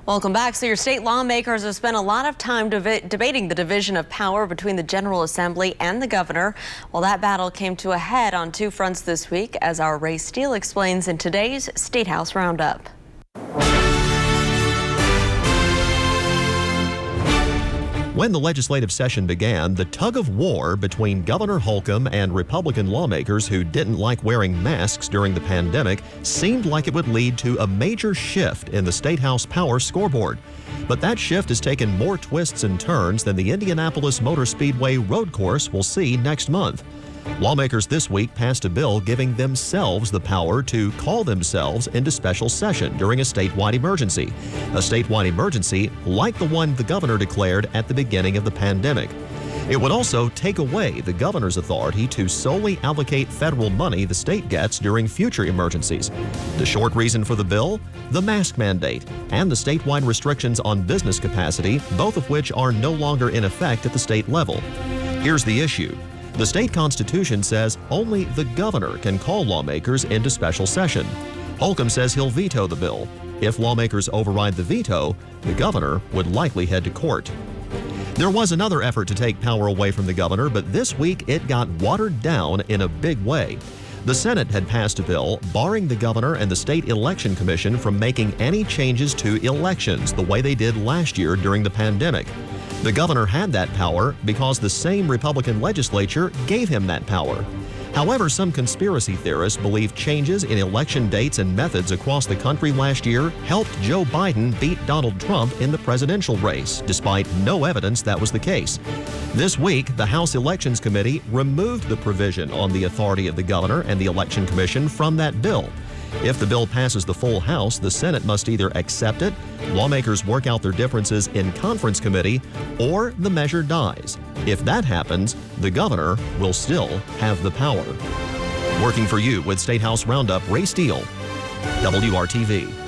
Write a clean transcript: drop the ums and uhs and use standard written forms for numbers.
Welcome back. So your state lawmakers have spent a lot of time debating the division of power between the General Assembly and the governor. Well, that battle came to a head on two fronts this week, as our Steele explains in today's Statehouse Roundup. When the legislative session began, the tug of war between Governor Holcomb and Republican lawmakers who didn't like wearing masks during the pandemic seemed like it would lead to a major shift in the Statehouse power scoreboard. But that shift has taken more twists and turns than the Indianapolis Motor Speedway road course will see next month. Lawmakers this week passed a bill giving themselves the power to call themselves into special session during a statewide emergency. A statewide emergency like the one the governor declared at the beginning of the pandemic. It would also take away the governor's authority to solely allocate federal money the state gets during future emergencies. The short reason for the bill? The mask mandate and the statewide restrictions on business capacity, both of which are no longer in effect at the state level. Here's the issue. The state constitution says only the governor can call lawmakers into special session. Holcomb says he'll veto the bill. If lawmakers override the veto, the governor would likely head to court. There was another effort to take power away from the governor, but this week it got watered down in a big way. The Senate had passed a bill barring the governor and the state election commission from making any changes to elections the way they did last year during the pandemic. The governor had that power because the same Republican legislature gave him that power. However, some conspiracy theorists believe changes in election dates and methods across the country last year helped Joe Biden beat Donald Trump in the presidential race, despite no evidence that was the case. This week, the House Elections Committee removed the provision on the authority of the governor and the Election Commission from that bill. If the bill passes the full House, the Senate must either accept it, lawmakers work out their differences in conference committee, or the measure dies. If that happens, the governor will still have the power. Working for you with Statehouse Roundup, Steele, WRTV.